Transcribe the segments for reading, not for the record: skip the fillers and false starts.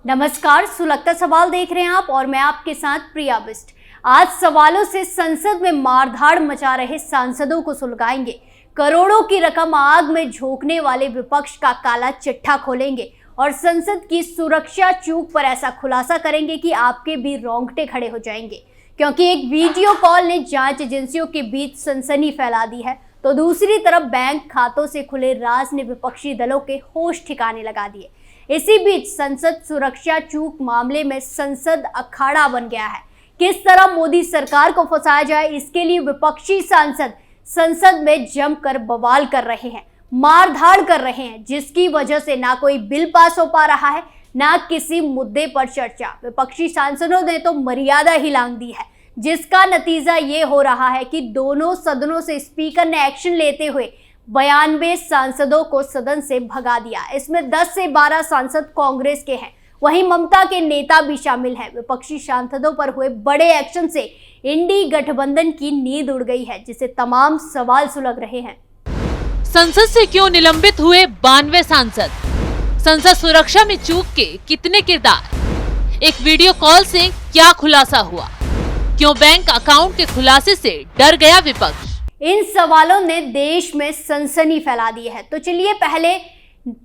नमस्कार, सुलगता सवाल देख रहे हैं आप और मैं आपके साथ प्रिया बिस्ट। आज सवालों से संसद में मारधाड़ मचा रहे सांसदों को सुलगाएंगे, करोड़ों की रकम आग में झोंकने वाले विपक्ष का काला चिट्ठा खोलेंगे और संसद की सुरक्षा चूक पर ऐसा खुलासा करेंगे कि आपके भी रोंगटे खड़े हो जाएंगे, क्योंकि एक वीडियो कॉल ने जांच एजेंसियों के बीच सनसनी फैला दी है, तो दूसरी तरफ बैंक खातों से खुले राज ने विपक्षी दलों के होश ठिकाने लगा दिए। इसी बीच संसद सुरक्षा चूक मामले में संसद अखाड़ा बन गया है। किस तरह मोदी सरकार को फंसाया जाए, इसके लिए विपक्षी सांसद संसद में जमकर बवाल कर रहे हैं, मारधाड़ कर रहे हैं, जिसकी वजह से ना कोई बिल पास हो पा रहा है, ना किसी मुद्दे पर चर्चा। विपक्षी सांसदों ने तो मर्यादा ही लांघ दी है, जिसका नतीजा ये हो रहा है कि दोनों सदनों से स्पीकर ने एक्शन लेते हुए 92 सांसदों को सदन से भगा दिया। इसमें 10 से 12 सांसद कांग्रेस के हैं, वहीं ममता के नेता भी शामिल हैं। विपक्षी सांसदों पर हुए बड़े एक्शन से इंडी गठबंधन की नींद उड़ गई है, जिसे तमाम सवाल सुलग रहे हैं। संसद से क्यों निलंबित हुए 92 सांसद? संसद सुरक्षा में चूक के कितने किरदार? एक वीडियो कॉल से क्या खुलासा हुआ? क्यों बैंक अकाउंट के खुलासे से डर गया विपक्ष? इन सवालों ने देश में सनसनी फैला दी है। तो चलिए पहले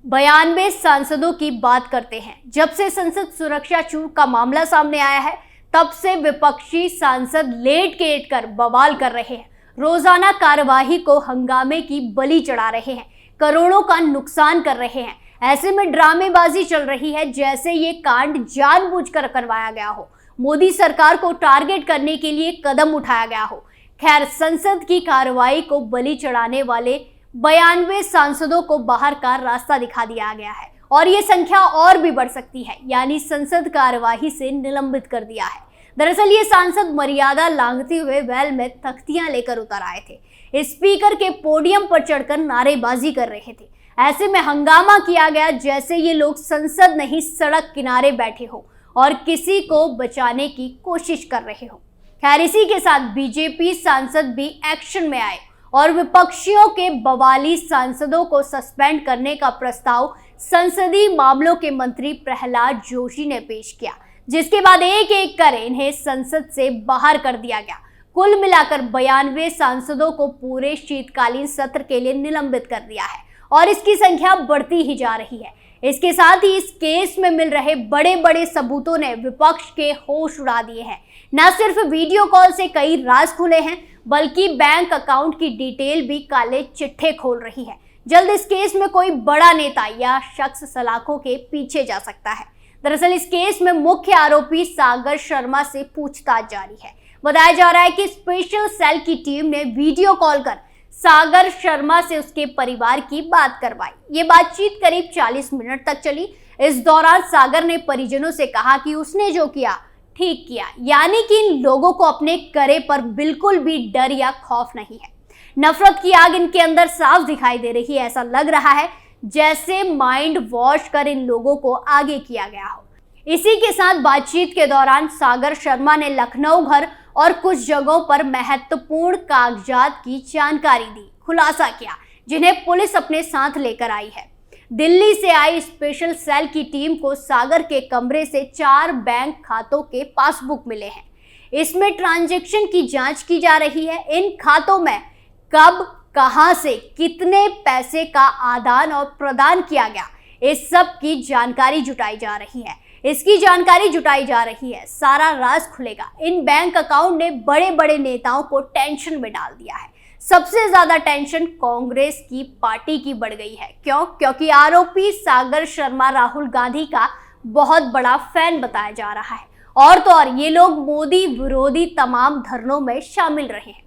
92 सांसदों की बात करते हैं। जब से संसद सुरक्षा चूक का मामला सामने आया है, तब से विपक्षी सांसद लेट कर बवाल कर रहे हैं, रोजाना कार्यवाही को हंगामे की बलि चढ़ा रहे हैं, करोड़ों का नुकसान कर रहे हैं। ऐसे में ड्रामेबाजी चल रही है जैसे ये कांड जानबूझकर करवाया गया हो, मोदी सरकार को टारगेट करने के लिए कदम उठाया गया हो। खैर, संसद की कार्रवाई को बलि चढ़ाने वाले 92 सांसदों को बाहर का रास्ता दिखा दिया गया है और ये संख्या और भी बढ़ सकती है, यानी संसद कार्यवाही से निलंबित कर दिया है। दरअसल ये सांसद मर्यादा लांघते हुए वेल में तख्तियां लेकर उतर आए थे, स्पीकर के पोडियम पर चढ़कर नारेबाजी कर रहे थे। ऐसे में हंगामा किया गया जैसे ये लोग संसद नहीं सड़क किनारे बैठे हो और किसी को बचाने की कोशिश कर रहे हो। खैर, इसी के साथ बीजेपी सांसद भी एक्शन में आए और विपक्षियों के बवाली सांसदों को सस्पेंड करने का प्रस्ताव संसदीय मामलों के मंत्री प्रहलाद जोशी ने पेश किया, जिसके बाद एक एक कर इन्हें संसद से बाहर कर दिया गया। कुल मिलाकर 92 सांसदों को पूरे शीतकालीन सत्र के लिए निलंबित कर दिया है और इसकी संख्या बढ़ती ही जा रही है। इसके साथ ही इस केस में मिल रहे बड़े बड़े सबूतों ने विपक्ष के होश उड़ा दिए हैं। न सिर्फ वीडियो कॉल से कई राज खुले हैं, बल्कि बैंक अकाउंट की डिटेल भी काले चिट्ठे खोल रही है। जल्द इस केस में कोई बड़ा नेता या शख्स सलाखों के पीछे जा सकता है। दरअसल इस केस में मुख्य आरोपी सागर शर्मा से पूछताछ जारी है। बताया जा रहा है कि स्पेशल सेल की टीम ने वीडियो कॉल कर सागर शर्मा से उसके परिवार की बात करवाई। ये बातचीत करीब 40 मिनट तक चली। इस दौरान सागर ने परिजनों से कहा कि उसने जो किया ठीक किया, यानी कि इन लोगों को अपने करे पर बिल्कुल भी डर या खौफ नहीं है। नफरत की आग इनके अंदर साफ दिखाई दे रही है। ऐसा लग रहा है जैसे माइंड वॉश कर इन लोगों को आगे किया गया हो। इसी के साथ बातचीत के दौरान सागर शर्मा ने लखनऊ घर और कुछ जगहों पर महत्वपूर्ण कागजात की जानकारी दी, खुलासा किया, जिन्हें पुलिस अपने साथ लेकर आई है। दिल्ली से आई स्पेशल सेल की टीम को सागर के कमरे से 4 बैंक खातों के पासबुक मिले हैं। इसमें ट्रांजैक्शन की जांच की जा रही है। इन खातों में कब, कहां से, कितने पैसे का आदान और प्रदान किया गया, इस सब की जानकारी जुटाई जा रही है। इसकी जानकारी जुटाई जा रही है, सारा राज खुलेगा। इन बैंक अकाउंट ने बड़े बड़े नेताओं को टेंशन में डाल दिया है। सबसे ज्यादा टेंशन कांग्रेस की पार्टी की बढ़ गई है। क्यों? क्योंकि आरोपी सागर शर्मा राहुल गांधी का बहुत बड़ा फैन बताया जा रहा है और तो और ये लोग मोदी विरोधी तमाम धरनों में शामिल रहे हैं।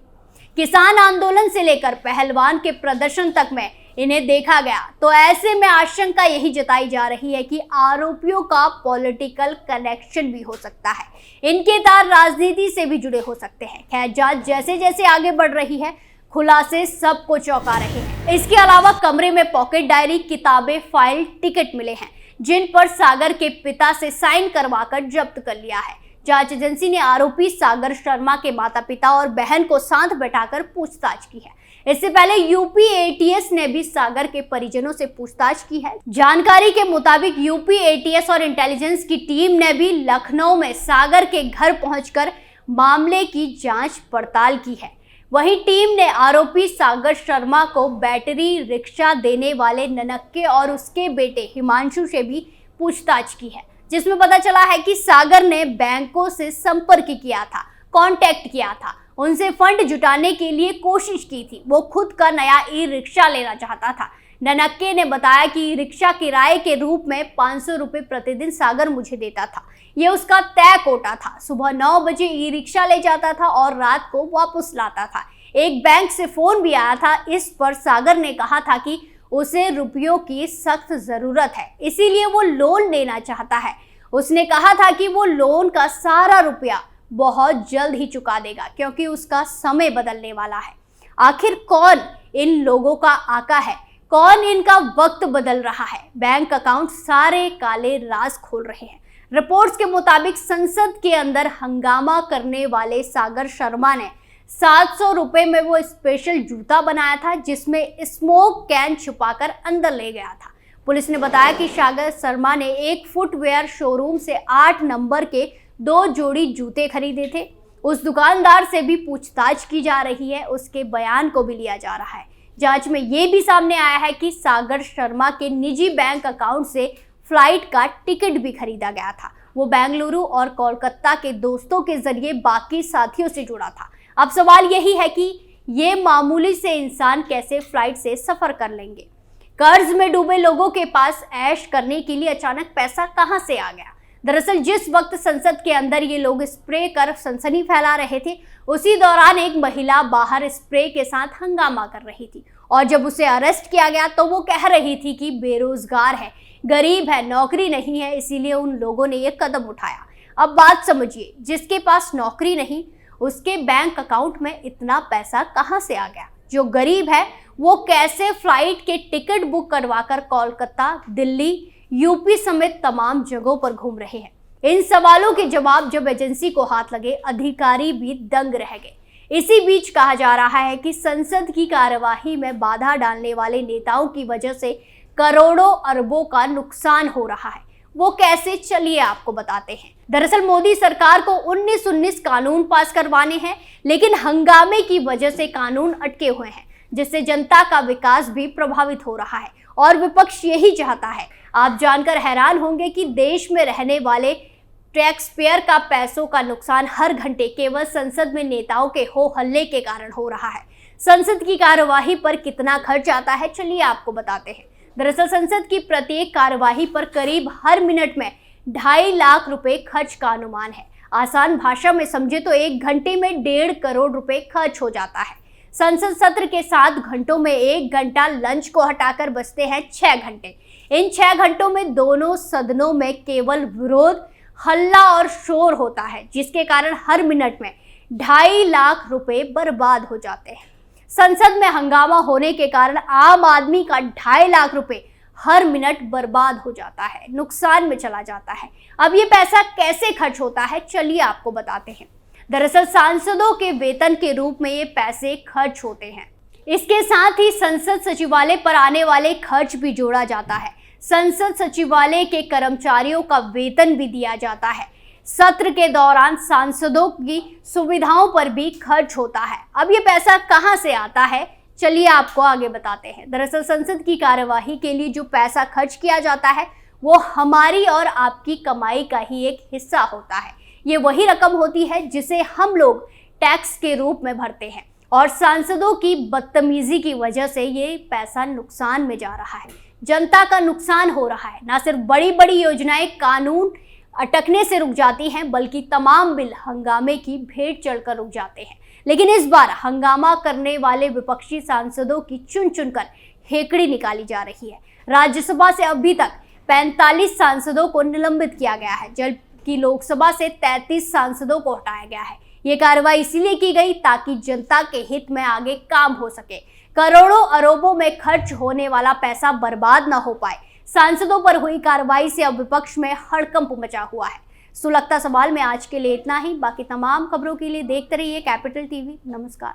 किसान आंदोलन से लेकर पहलवान के प्रदर्शन तक में इन्हें देखा गया। तो ऐसे में आशंका यही जताई जा रही है कि आरोपियों का पॉलिटिकल कनेक्शन भी हो सकता है, इनके तार राजनीति से भी जुड़े हो सकते हैं। खैर, जांच जैसे जैसे आगे बढ़ रही है, खुलासे सबको चौंका रहे हैं। इसके अलावा कमरे में पॉकेट डायरी, किताबें, फाइल, टिकट मिले हैं, जिन पर सागर के पिता से साइन करवाकर जब्त कर लिया है। जांच एजेंसी ने आरोपी सागर शर्मा के माता पिता और बहन को साथ बैठाकर पूछताछ की है। इससे पहले यूपी एटीएस ने भी सागर के परिजनों से पूछताछ की है। जानकारी के मुताबिक यूपी एटीएस और इंटेलिजेंस की टीम ने भी लखनऊ में सागर के घर पहुंचकर मामले की जांच पड़ताल की है। वहीं टीम ने आरोपी सागर शर्मा को बैटरी रिक्शा देने वाले ननक्के और उसके बेटे हिमांशु से भी पूछताछ की है, जिसमें पता चला है कि सागर ने बैंकों से संपर्क किया था, कांटेक्ट किया था, उनसे फंड जुटाने के लिए कोशिश की थी। वो खुद का नया ई रिक्शा लेना चाहता था। ननक्के ने बताया कि ई रिक्शा किराए के रूप में 500 रुपये प्रतिदिन सागर मुझे देता था। ये उसका तय कोटा था। सुबह 9 बजे ई रिक्शा ले जाता था और रात को वापस लाता था। एक बैंक से फोन भी आया था। इस पर सागर ने कहा था कि उसे रुपयों की सख्त जरूरत है, इसीलिए वो लोन लेना चाहता है। उसने कहा था कि वो लोन का सारा रुपया बहुत जल्द ही चुका देगा, क्योंकि उसका समय बदलने वाला है। आखिर कौन इन लोगों का आका है, कौन इनका वक्त बदल रहा है? बैंक अकाउंट सारे काले राज खोल रहे हैं। रिपोर्ट्स के मुताबिक संसद के अंदर हंगामा करने वाले सागर शर्मा ने 700 रुपए में वो स्पेशल जूता बनाया था, जिसमें स्मोक कैन छुपाकर अंदर ले गया था। पुलिस ने बताया कि सागर शर्मा ने एक फुटवेयर शोरूम से 8 नंबर के 2 जोड़ी जूते खरीदे थे। उस दुकानदार से भी पूछताछ की जा रही है, उसके बयान को भी लिया जा रहा है। जांच में ये भी सामने आया है कि सागर शर्मा के निजी बैंक अकाउंट से फ्लाइट का टिकट भी खरीदा गया था। वो बेंगलुरु और कोलकाता के दोस्तों के जरिए बाकी साथियों से जुड़ा था। अब सवाल यही है कि ये मामूली से इंसान कैसे फ्लाइट से सफर कर लेंगे? कर्ज में डूबे लोगों के पास ऐश करने के लिए अचानक पैसा कहां से आ गया? दरअसल जिस वक्त संसद के अंदर ये लोग स्प्रे कर सनसनी फैला रहे थे, उसी दौरान एक महिला बाहर स्प्रे के साथ हंगामा कर रही थी और जब उसे अरेस्ट किया गया तो वो कह रही थी कि बेरोजगार है, गरीब है, नौकरी नहीं है, इसीलिए उन लोगों ने ये कदम उठाया। अब बात समझिए, जिसके पास नौकरी नहीं उसके बैंक अकाउंट में इतना पैसा कहां से आ गया? जो गरीब है वो कैसे फ्लाइट के टिकट बुक करवाकर कोलकाता, दिल्ली, यूपी समेत तमाम जगहों पर घूम रहे हैं? इन सवालों के जवाब जब एजेंसी को हाथ लगे, अधिकारी भी दंग रह गए। इसी बीच कहा जा रहा है कि संसद की कार्यवाही में बाधा डालने वाले नेताओं की वजह से करोड़ों अरबों का नुकसान हो रहा है। वो कैसे, चलिए आपको बताते हैं। दरअसल मोदी सरकार को 1919 कानून पास करवाने हैं, लेकिन हंगामे की वजह से कानून अटके हुए हैं, जिससे जनता का विकास भी प्रभावित हो रहा है और विपक्ष यही चाहता है। आप जानकर हैरान होंगे कि देश में रहने वाले टैक्स पेयर का पैसों का नुकसान हर घंटे केवल संसद में नेताओं के हो हल्ले के कारण हो रहा है। संसद की कार्यवाही पर कितना खर्च आता है, चलिए आपको बताते हैं। दरअसल संसद की प्रत्येक कार्यवाही पर करीब हर मिनट में 2.5 लाख रुपए खर्च का अनुमान है। आसान भाषा में समझे तो 1 घंटे में 1.5 करोड़ रुपए खर्च हो जाता है। संसद सत्र के 7 घंटों में 1 घंटा लंच को हटाकर बचते हैं 6 घंटे। इन 6 घंटों में दोनों सदनों में केवल विरोध, हल्ला और शोर होता है, जिसके कारण हर मिनट में 2.5 लाख रुपए बर्बाद हो जाते हैं। संसद में हंगामा होने के कारण आम आदमी का 2.5 लाख रुपए हर मिनट बर्बाद हो जाता है, नुकसान में चला जाता है। अब ये पैसा कैसे खर्च होता है, चलिए आपको बताते हैं। दरअसल सांसदों के वेतन के रूप में ये पैसे खर्च होते हैं। इसके साथ ही संसद सचिवालय पर आने वाले खर्च भी जोड़ा जाता है। संसद सचिवालय के कर्मचारियों का वेतन भी दिया जाता है। सत्र के दौरान सांसदों की सुविधाओं पर भी खर्च होता है। अब ये पैसा कहां से आता है, चलिए आपको आगे बताते हैं। दरअसल संसद की कार्यवाही के लिए जो पैसा खर्च किया जाता है वो हमारी और आपकी कमाई का ही एक हिस्सा होता है। ये वही रकम होती है जिसे हम लोग टैक्स के रूप में भरते हैं और सांसदों की बदतमीजी की वजह से ये पैसा नुकसान में जा रहा है। जनता का नुकसान हो रहा है। ना सिर्फ बड़ी बड़ी योजनाएं कानून अटकने से रुक जाती हैं, बल्कि तमाम बिल हंगामे की भेंट चढ़कर रुक जाते हैं। लेकिन इस बार हंगामा करने वाले विपक्षी सांसदों की चुन चुनकर हेकड़ी निकाली जा रही है। राज्यसभा से अभी तक 45 सांसदों को निलंबित किया गया है, जबकि लोकसभा से 33 सांसदों को हटाया गया है। ये कार्रवाई इसीलिए की गई ताकि जनता के हित में आगे काम हो सके, करोड़ों अरबों में खर्च होने वाला पैसा बर्बाद न हो पाए। सांसदों पर हुई कार्रवाई से अब विपक्ष में हड़कंप मचा हुआ है। सुलगता सवाल में आज के लिए इतना ही। बाकी तमाम खबरों के लिए देखते रहिए कैपिटल टीवी। नमस्कार।